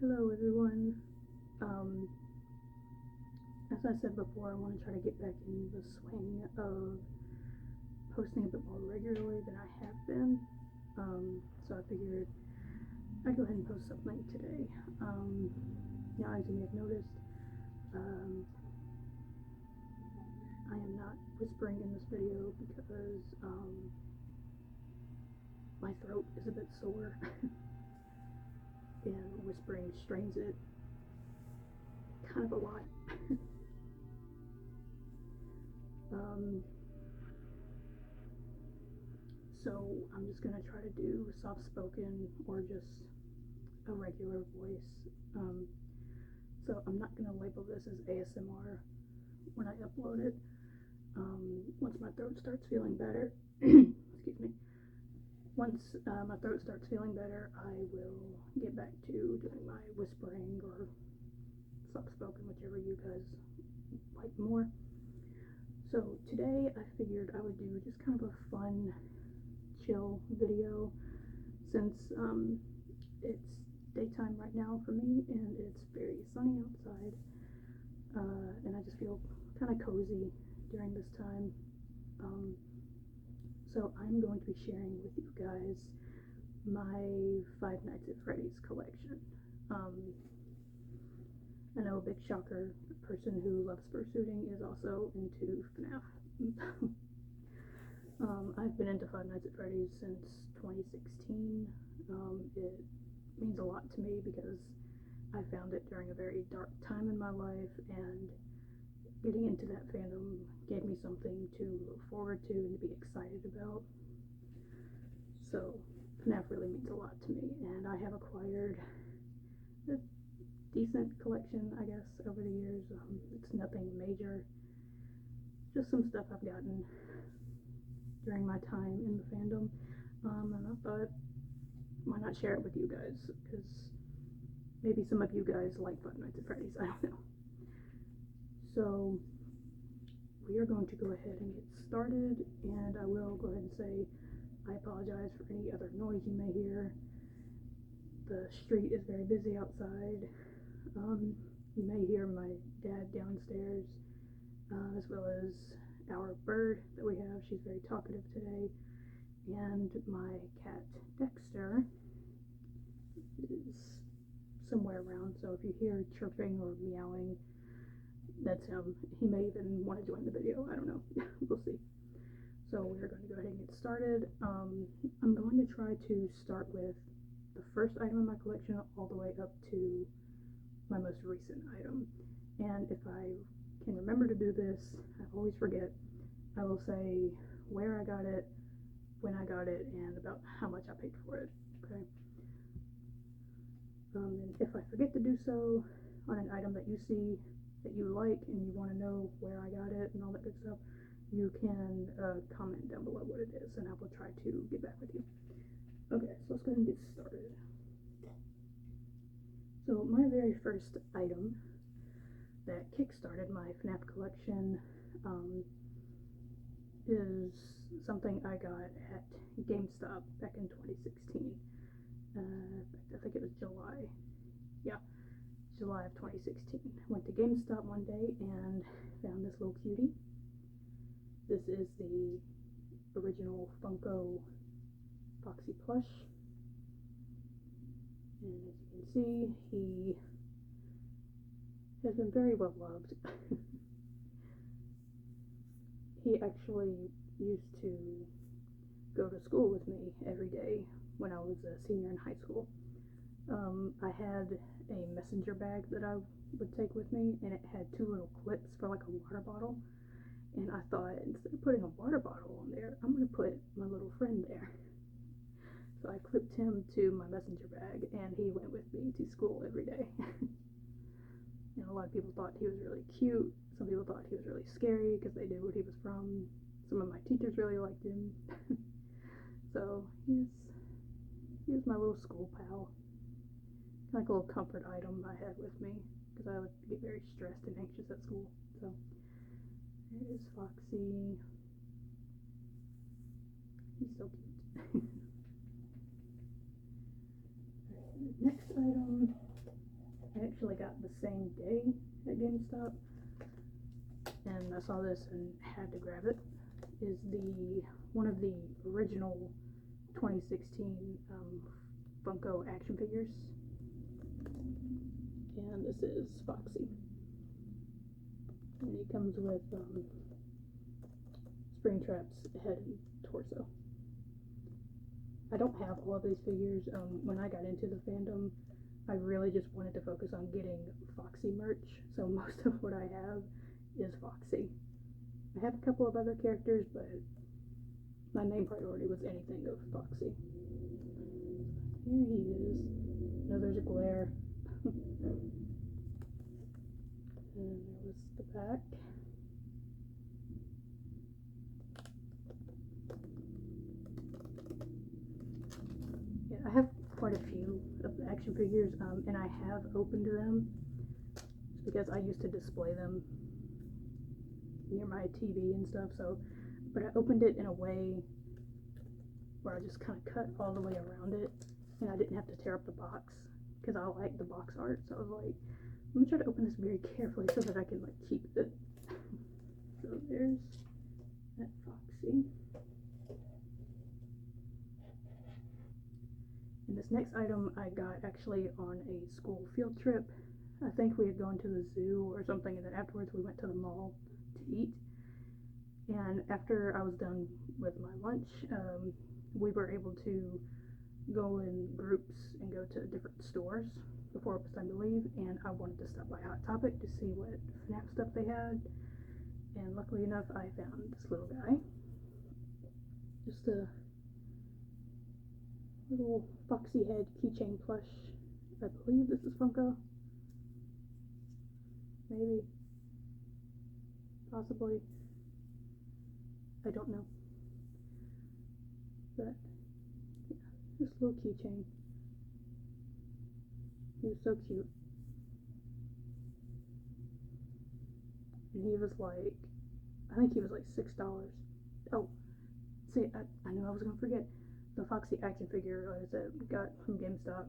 Hello everyone. Um, as I said before, I want to try to get back in the swing of posting a bit more regularly than I have been. So I figured I'd go ahead and post something today. As you may have noticed, I am not whispering in this video because my throat is a bit sore and whispering strains it kind of a lot. So I'm just gonna try to do soft spoken or just a regular voice. So I'm not gonna label this as ASMR when I upload it. Once my throat starts feeling better, excuse me. Once my throat starts feeling better, I will get back to doing my whispering or soft spoken, whichever you guys like more. So today I figured I would do just kind of a fun, chill video since it's daytime right now for me and it's very sunny outside, and I just feel kind of cozy during this time. So I'm going to be sharing with you guys my Five Nights at Freddy's collection. I know, a big shocker, a person who loves fursuiting is also into FNAF. I've been into Five Nights at Freddy's since 2016. It means a lot to me because I found it during a very dark time in my life, and getting into that fandom gave me something to look forward to and to be excited about. So FNAF really means a lot to me, and I have acquired a decent collection, I guess, over the years. It's nothing major, just some stuff I've gotten during my time in the fandom, and I thought, why not share it with you guys, because maybe some of you guys like Five Nights at Freddy's, I don't know. So we are going to go ahead and get started, and I will go ahead and say I apologize for any other noise you may hear. The street is very busy outside. You may hear my dad downstairs, as well as our bird that we have. She's very talkative today, and my cat Dexter is somewhere around, so if you hear chirping or meowing, that's him. He may even want to join the video, I don't know. We'll see. So we're going to go ahead and get started. I'm going to try to start with the first item in my collection all the way up to my most recent item, and if I can remember to do this, I always forget, I will say where I got it, when I got it, and about how much I paid for it, okay? And if I forget to do so on an item that you see that you like and you want to know where I got it and all that good stuff, you can comment down below what it is, and I will try to get back with you. Okay, so let's go ahead and get started. So my very first item that kickstarted my FNAF collection is something I got at GameStop back in 2016. I think it was July. Yeah, July of 2016. Went to GameStop one day and found this little cutie. This is the original Funko Foxy plush. And as you can see, he has been very well loved. He actually used to go to school with me every day when I was a senior in high school. I had a messenger bag that I would take with me, and it had two little clips for like a water bottle. And I thought, instead of putting a water bottle on there, I'm going to put my little friend there. So I clipped him to my messenger bag, and he went with me to school every day. And a lot of people thought he was really cute. Some people thought he was really scary because they knew what he was from. Some of my teachers really liked him. So he was my little school pal. Like a little comfort item I had with me because I would get very stressed and anxious at school. So there is Foxy. He's so cute. Next item actually got the same day at GameStop, and I saw this and had to grab it, is one of the original 2016 Funko action figures, and this is Foxy, and he comes with Springtrap's head and torso. I don't have all of these figures. When I got into the fandom, I really just wanted to focus on getting Foxy merch, so most of what I have is Foxy. I have a couple of other characters, but my main priority was anything of Foxy. Here he is. No, there's a glare. And there was the back. Yeah, I have quite a few of the action figures, and I have opened them because I used to display them near my TV and stuff, but I opened it in a way where I just kind of cut all the way around it, and I didn't have to tear up the box, because I like the box art, so I was like, let me try to open this very carefully so that I can like keep it. So there's that Foxy. And this next item I got actually on a school field trip. I think we had gone to the zoo or something, and then afterwards we went to the mall to eat. And after I was done with my lunch, we were able to go in groups and go to different stores before it was time to leave, and I wanted to stop by Hot Topic to see what FNAF stuff they had, and luckily enough I found this little guy. Just a little Foxy head keychain plush. I believe this is Funko. Maybe. Possibly. I don't know. But yeah, this little keychain. He was so cute. And he was like, I think he was like $6. Oh, see, I knew I was going to forget. The Foxy action figure, like I said, got from GameStop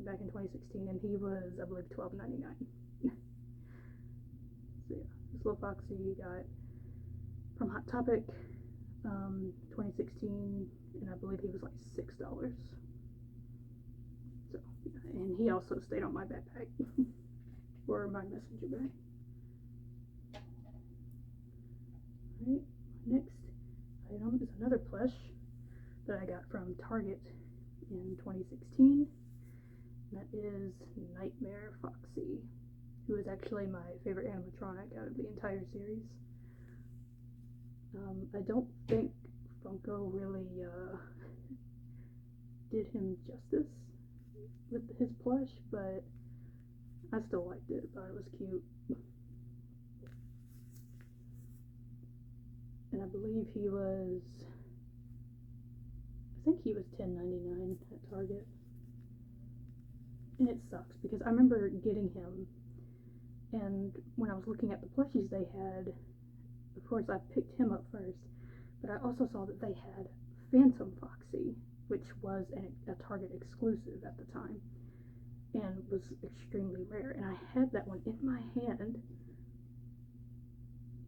back in 2016, and he was, I believe, $12.99. So yeah, this little Foxy got from Hot Topic, 2016, and I believe he was like $6. So yeah, and he also stayed on my backpack or my messenger bag. Alright, next item is another plush that I got from Target in 2016. That is Nightmare Foxy, who is actually my favorite animatronic out of the entire series. I don't think Funko really did him justice with his plush, but I still liked it. Thought it was cute. And I believe he was, I think he was $10.99 at Target. And it sucks because I remember getting him, and when I was looking at the plushies they had, of course I picked him up first, but I also saw that they had Phantom Foxy, which was a Target exclusive at the time, and was extremely rare, and I had that one in my hand,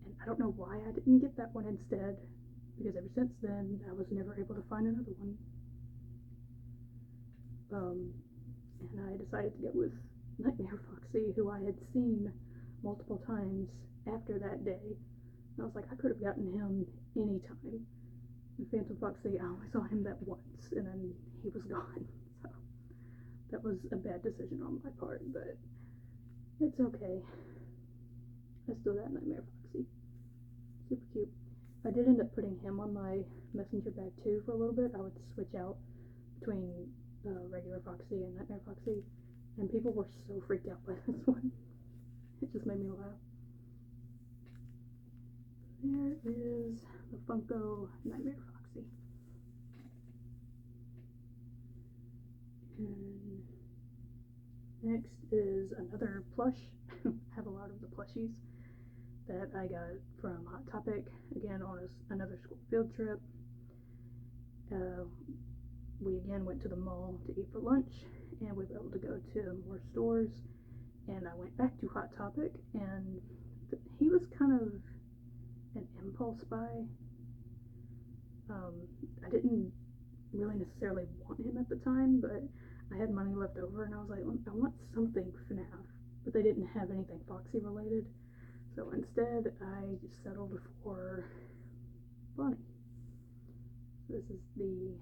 and I don't know why I didn't get that one instead, because ever since then I was never able to find another one. And I decided to go with Nightmare Foxy, who I had seen multiple times after that day. And I was like, I could have gotten him anytime. And Phantom Foxy, I only saw him that once, and then he was gone. So that was a bad decision on my part, but it's okay. I still got Nightmare Foxy. Super cute. I did end up putting him on my messenger bag too for a little bit. I would switch out between regular Foxy and Nightmare Foxy, and people were so freaked out by this one. It just made me laugh. There is the Funko Nightmare Foxy. And next is another plush. I have a lot of the plushies that I got from Hot Topic, again on another school field trip. We again went to the mall to eat for lunch, and we were able to go to more stores and I went back to Hot Topic, and he was kind of an impulse buy. I didn't really necessarily want him at the time, but I had money left over, and I was like, I want something FNAF, but they didn't have anything Foxy related, so instead I just settled for Bonnie. This is the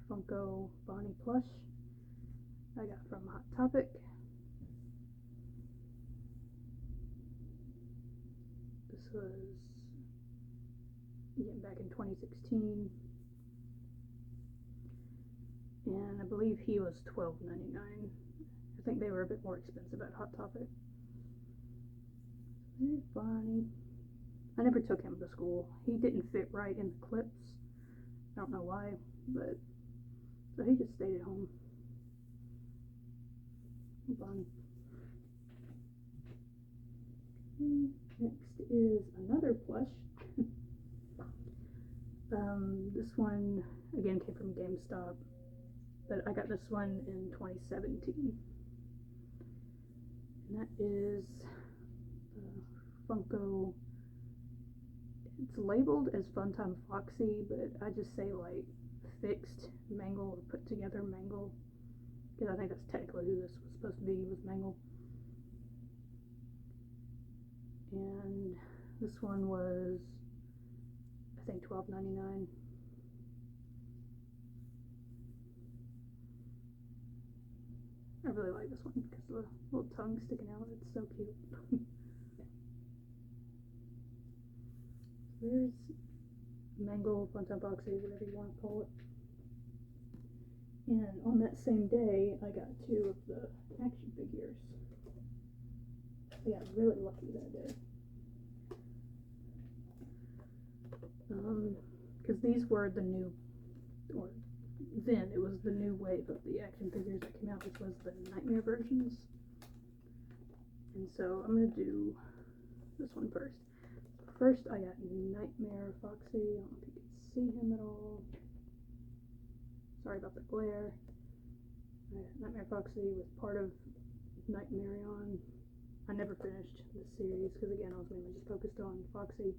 Funko Bonnie plush I got from Hot Topic. This was, again, back in 2016, and I believe he was $12.99. I think they were a bit more expensive at Hot Topic. There's Bonnie. I never took him to school. He didn't fit right in the clips. I don't know why, but so he just stayed at home. Bonnie. Next is another plush. This one again came from GameStop, but I got this one in 2017, and that is Funko. It's labeled as Funtime Foxy, but I just say like fixed Mangle or put together Mangle, because I think that's technically who this was supposed to be, was Mangle. And this one was, I think, $12.99. I really like this one because the little tongue sticking out, it's so cute. There's Mangle, Funtime Foxy, whatever you want to call it. And on that same day, I got 2 of the action figures. I got really lucky that day. Because these were the new, or then it was the new wave of the action figures that came out, which was the Nightmare versions. And so I'm going to do this one first. First, I got Nightmare Foxy. I don't know if you can see him at all. Sorry about the glare. Nightmare Foxy was part of Nightmarion. I never finished this series because, again, I was mainly just focused on Foxy.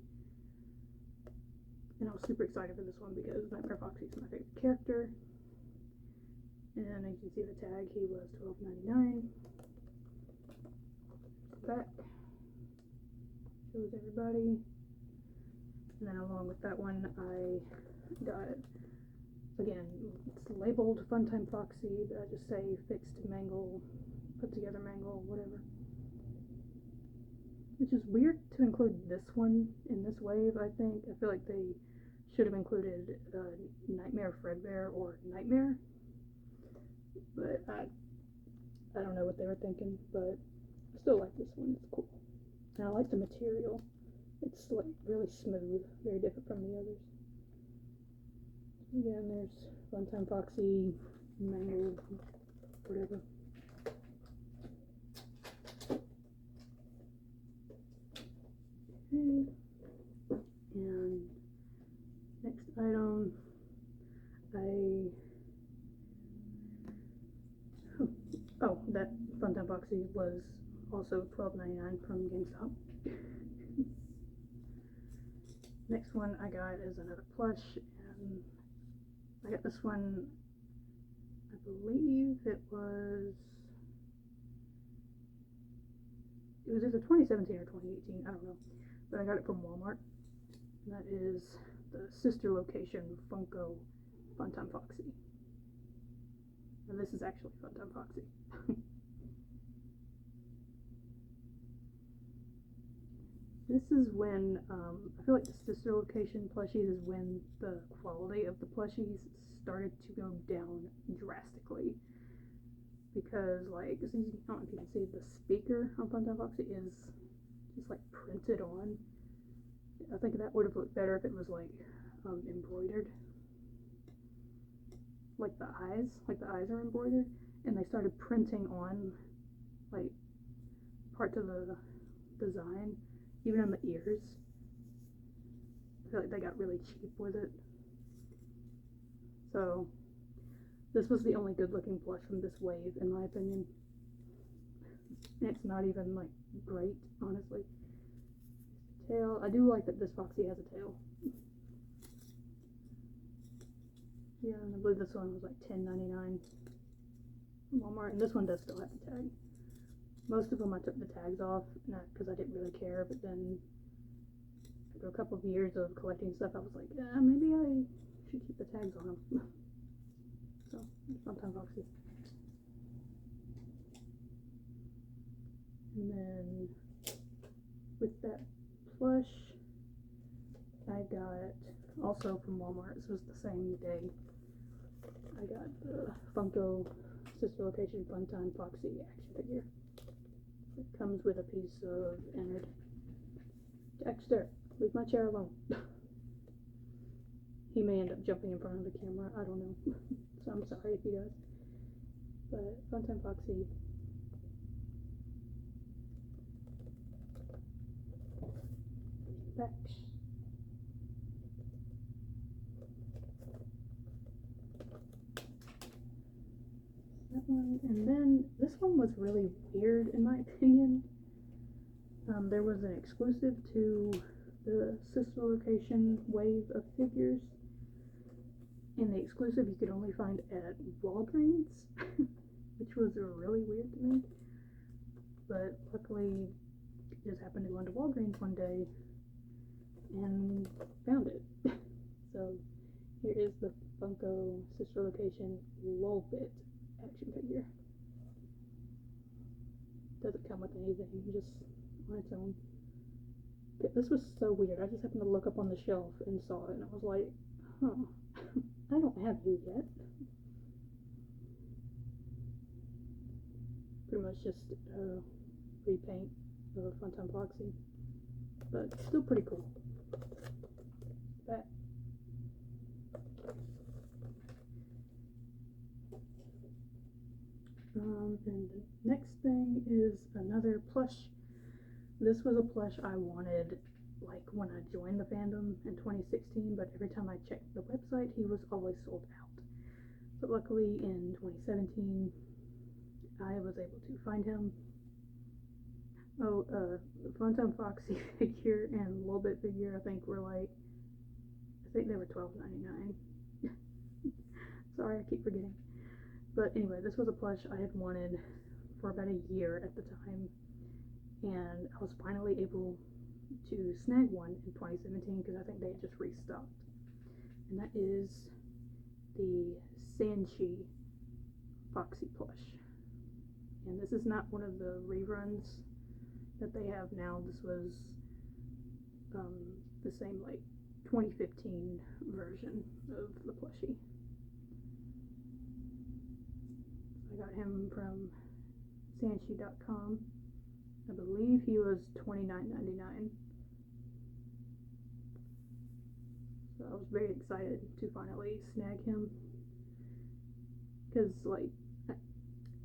And I was super excited for this one because Nightmare Foxy is my favorite character. And as you can see the tag, he was $12.99. Back. Shows everybody. And then along with that one, I got, again, it's labeled Funtime Foxy, but I just say fixed Mangle, put together Mangle, whatever. Which is weird to include this one in this wave, I think. I feel like they should have included Nightmare Fredbear or Nightmare. But I don't know what they were thinking, but I still like this one. It's cool. And I like the material. It's like really smooth, very different from the others. Again, there's Funtime Foxy, Mangle, whatever. Okay. And next item, that Funtime Foxy was also $12.99 from GameStop. Next one I got is another plush, and I got this one, I believe it was either 2017 or 2018, I don't know, but I got it from Walmart, and that is the sister location Funko Funtime Foxy. And this is actually Funtime Foxy. This is when, I feel like the sister location plushies is when the quality of the plushies started to go down drastically. Because, like, I don't know if you can see, the speaker on Funtime Foxy is just, like, printed on. I think that would have looked better if it was, like, embroidered. Like the eyes are embroidered. And they started printing on, like, parts of the design. Even on the ears. I feel like they got really cheap with it. So, this was the only good looking plush from this wave, in my opinion. And it's not even like great, honestly. Tail, I do like that this Foxy has a tail. Yeah, and I believe this one was like $10.99 from Walmart, and this one does still have the tag. Most of them I took the tags off, not because I didn't really care, but then after a couple of years of collecting stuff, I was like, maybe I should keep the tags on them. So, Funtime Foxy. And then with that plush, I got also from Walmart. This was the same day. I got the Funko Sister Location Funtime Foxy action figure. It comes with a piece of innard. Dexter, leave my chair alone. He may end up jumping in front of the camera. I don't know. So I'm sorry if he does. But Funtime Foxy. Back. That one, and then this one was really weird in my opinion. There was an exclusive to the Sister Location wave of figures, and the exclusive you could only find at Walgreens, which was really weird to me. But luckily, I just happened to go into Walgreens one day and found it. So here is the Funko Sister Location Lolbit action figure. Doesn't come with anything, just on its own. This was so weird. I just happened to look up on the shelf and saw it, and I was like, I don't have you yet. Pretty much just a repaint of Funtime Foxy, but still pretty cool. Back. And the next thing is another plush. This was a plush I wanted like when I joined the fandom in 2016, but every time I checked the website, he was always sold out. But luckily in 2017, I was able to find him. The Funtime Foxy figure and Lolbit figure, I think they were $12.99. Sorry, I keep forgetting. But anyway, this was a plush I had wanted for about a year at the time, and I was finally able to snag one in 2017 because I think they had just restocked. And that is the Sanchi Foxy plush. And this is not one of the reruns that they have now. This was the same like 2015 version of the plushie. I got him from Sanchi.com. I believe he was $29.99. So I was very excited to finally snag him. Because, like,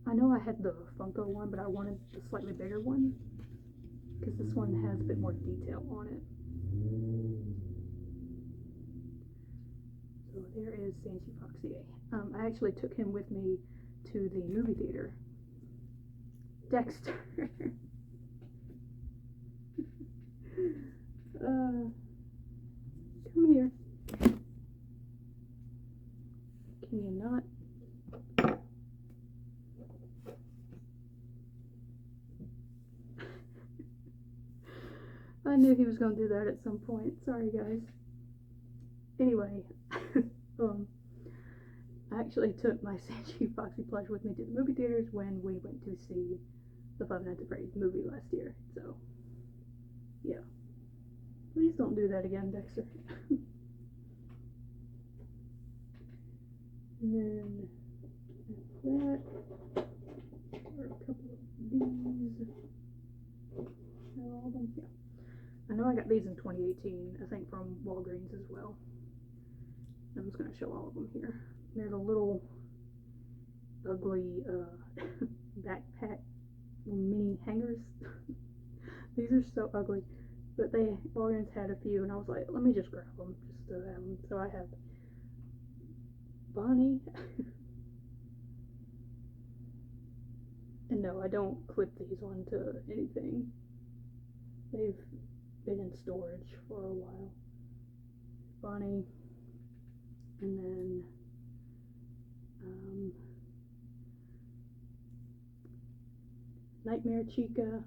I know I had the Funko one, but I wanted the slightly bigger one. Because this one has a bit more detail on it. So there is Sanchi Foxy. I actually took him with me to the movie theater. Dexter. Come here. Can you not? I knew he was going to do that at some point. Sorry, guys. Anyway, I actually took my Sanchi Foxy plush with me to the movie theaters when we went to see the Five Nights at Freddy's movie last year. So, yeah. Please don't do that again, Dexter. And then that, or a couple of these. All of them? Yeah. I know I got these in 2018, I think from Walgreens as well. I'm just going to show all of them here. They're the little ugly backpack mini hangers. These are so ugly, but Walgreens had a few, and I was like, let me just grab them just to have them. So I have Bonnie, And no, I don't clip these onto anything. They've been in storage for a while. Bonnie, and then Nightmare Chica,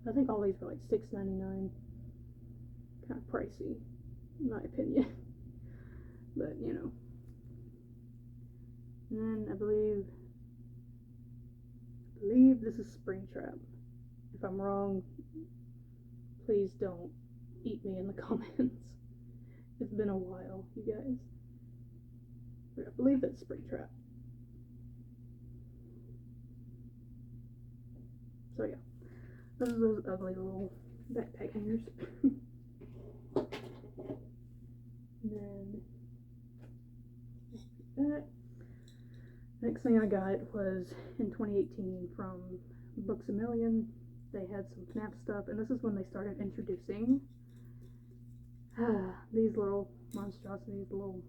I think all these were like $6.99. Kind of pricey, in my opinion. But, you know. And then I believe this is Springtrap. If I'm wrong, please don't eat me in the comments. It's been a while, you guys. But I believe that's Springtrap. So yeah, those are those ugly little backpack hangers. And then that. Next thing I got was in 2018 from Books A Million. They had some FNAF stuff, and this is when they started introducing these little monstrosities, little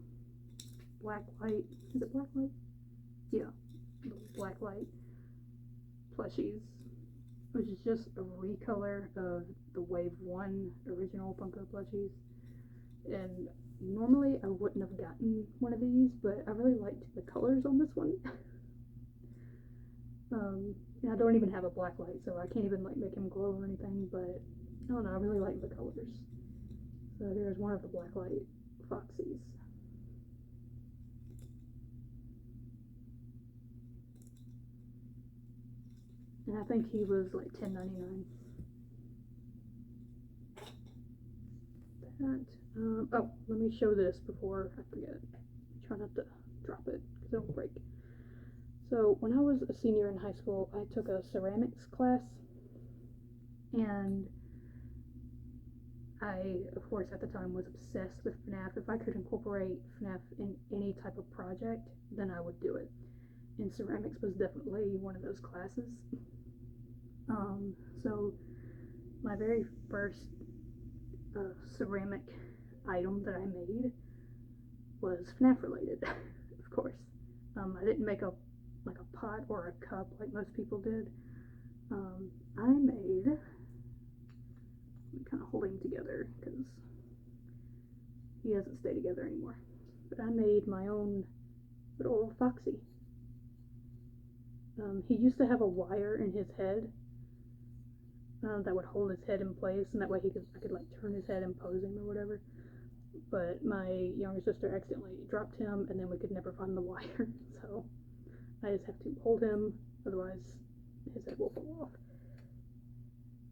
black light. Is it black light? Yeah, little black light plushies, which is just a recolor of the Wave 1 original Funko plushies. And normally I wouldn't have gotten one of these, but I really liked the colors on this one. And I don't even have a black light, so I can't even like make him glow or anything, but I don't know, I really like the colors. So here's one of the black light Foxies. And I think he was like $10.99. That. Oh, let me show this before I forget. Try not to drop it because it'll break. So when I was a senior in high school, I took a ceramics class, and I, of course, at the time was obsessed with FNAF. If I could incorporate FNAF in any type of project, then I would do it. And ceramics was definitely one of those classes. So my very first ceramic item that I made was FNAF related, of course. I didn't make a pot or a cup like most people did. I made, I'm kind of holding him together because he doesn't stay together anymore, but I made my own little Foxy. He used to have a wire in his head that would hold his head in place, and that way I could like turn his head and pose him or whatever. But my younger sister accidentally dropped him, and then we could never find the wire, so I just have to hold him, otherwise his head will fall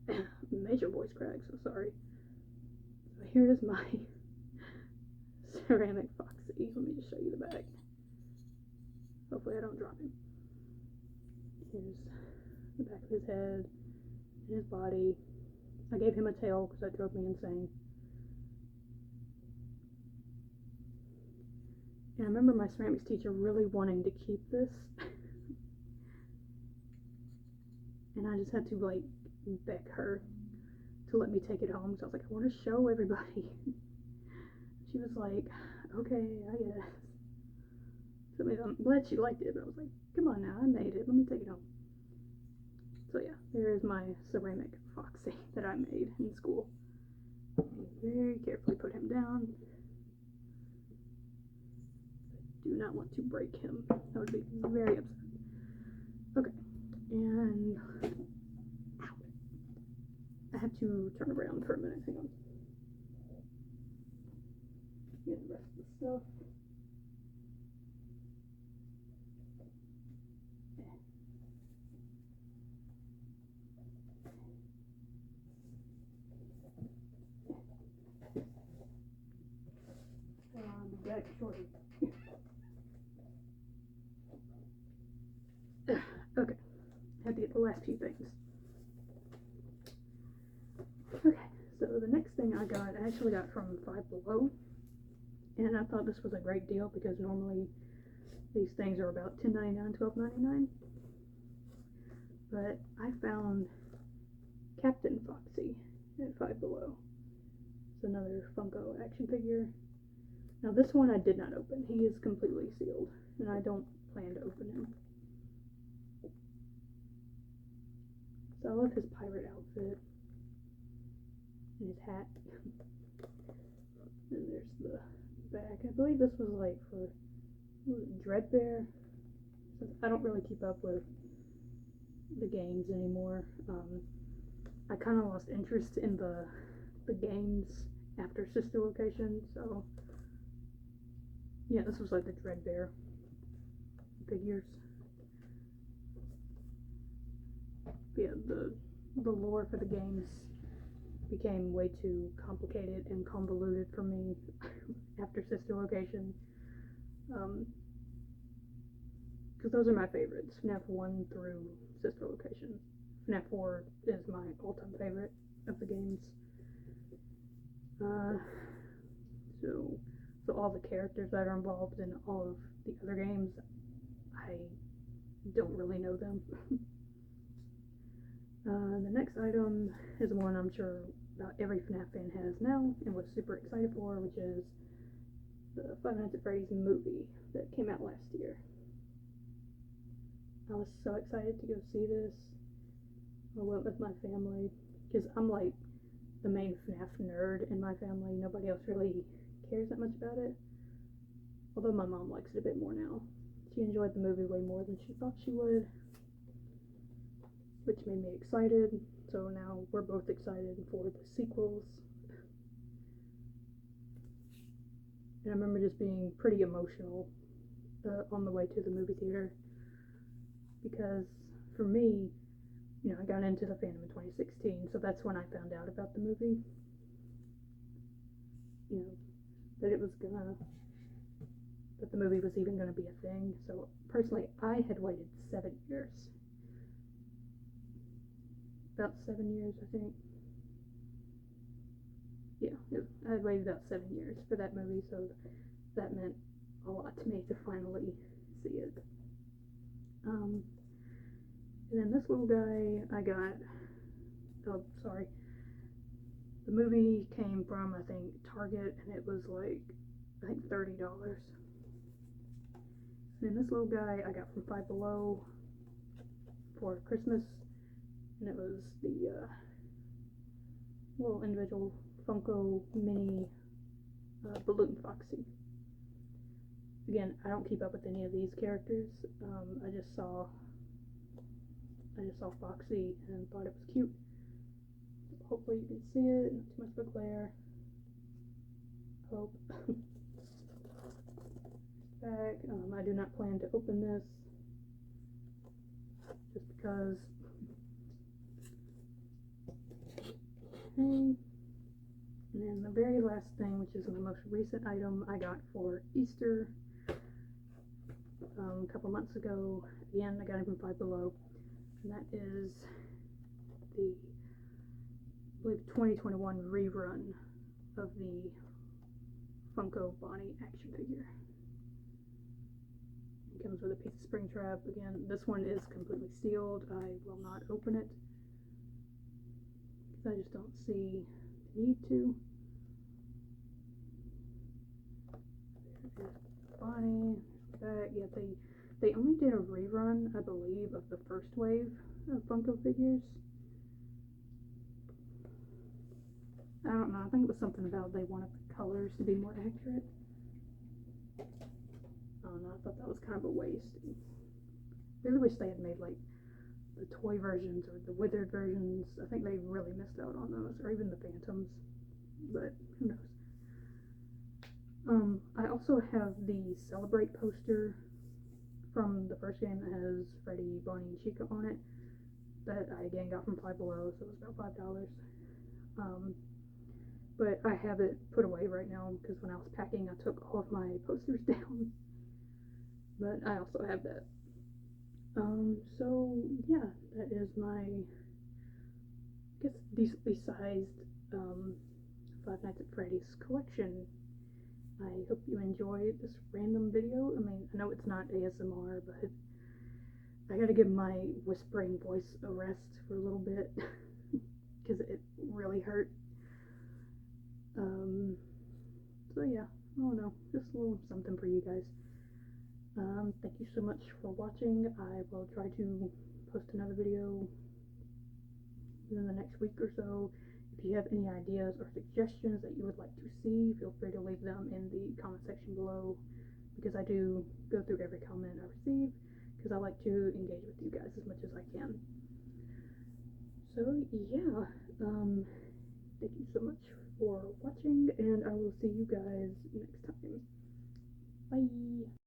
off. Major voice crack, so sorry. So here is my ceramic Foxy. Let me just show you the back. Hopefully I don't drop him. Here's the back of his head and his body. I gave him a tail because that drove me insane. And I remember my ceramics teacher really wanting to keep this. And I just had to like beg her to let me take it home. So I was like, I want to show everybody. She was like, okay, I guess. So I'm glad she liked it, but I was like, come on now, I made it. Let me take it home. So yeah, there is my ceramic Foxy that I made in school. Very carefully put him down. Do not want to break him. That would be very upset. Okay, and I have to turn around for a minute. Hang on. Get the rest of the stuff. Back shortly. Okay, I have to get the last few things. Okay, so the next thing I got, I actually got from Five Below, and I thought this was a great deal because normally these things are about $10.99, $12.99. But I found Captain Foxy at Five Below. It's another Funko action figure. Now this one I did not open. He is completely sealed, and I don't plan to open him. So I love his pirate outfit and his hat. And there's the back. I believe this was like for Dreadbear. I don't really keep up with the games anymore. I kind of lost interest in the games after Sister Location, so yeah, this was like the Dreadbear figures. Yeah, the lore for the games became way too complicated and convoluted for me after Sister Location. Because those are my favorites, FNAF 1 through Sister Location. FNAF 4 is my all-time favorite of the games. So all the characters that are involved in all of the other games, I don't really know them. The next item is one I'm sure about every FNAF fan has now and was super excited for, which is the Five Nights at Freddy's movie that came out last year. I was so excited to go see this. I went with my family because I'm like the main FNAF nerd in my family. Nobody else really cares that much about it, although my mom likes it a bit more now. She enjoyed the movie way more than she thought she would, which made me excited. So now we're both excited for the sequels. And I remember just being pretty emotional on the way to the movie theater, because for me, I got into the fandom in 2016, so that's when I found out about the movie. That the movie was even gonna be a thing. So personally, I had waited 7 years. About 7 years, I think. Yeah, I had waited about 7 years for that movie, so that meant a lot to me to finally see it. And then this little guy I got, the movie came from, I think, Target, and it was like, I think $30. And then this little guy I got from Five Below for Christmas, and it was the little individual Funko mini Balloon Foxy. Again, I don't keep up with any of these characters. I just saw Foxy and thought it was cute. Hopefully you can see it. Not too much of a glare. Hope. Back. I do not plan to open this, just because. Okay. And then the very last thing, which is the most recent item I got for Easter a couple months ago. Again, I got it from Five Below, and that is the, I believe, 2021 rerun of the Funko Bonnie action figure. It comes with a piece of Springtrap. Again, this one is completely sealed. I will not open it, because I just don't see the need to. There's Bonnie. Yeah, they only did a rerun, I believe, of the first wave of Funko figures. I don't know, I think it was something about they wanted the colors to be more accurate. I don't know, I thought that was kind of a waste. I really wish they had made like the toy versions or the withered versions. I think they really missed out on those, or even the Phantoms, but who knows. I also have the Celebrate poster from the first game that has Freddy, Bonnie, and Chica on it, that I again got from Five Below, so it was about $5. But I have it put away right now, because when I was packing I took all of my posters down. But I also have that. So yeah, that is my, I guess, decently sized Five Nights at Freddy's collection. I hope you enjoyed this random video. I mean, I know it's not ASMR, but I gotta give my whispering voice a rest for a little bit, because it really hurt. So yeah, oh no, just a little something for you guys. Thank you so much for watching. I will try to post another video within the next week or so. If you have any ideas or suggestions that you would like to see, feel free to leave them in the comment section below, because I do go through every comment I receive, because I like to engage with you guys as much as I can. So yeah, thank you so much for watching, and I will see you guys next time. Bye!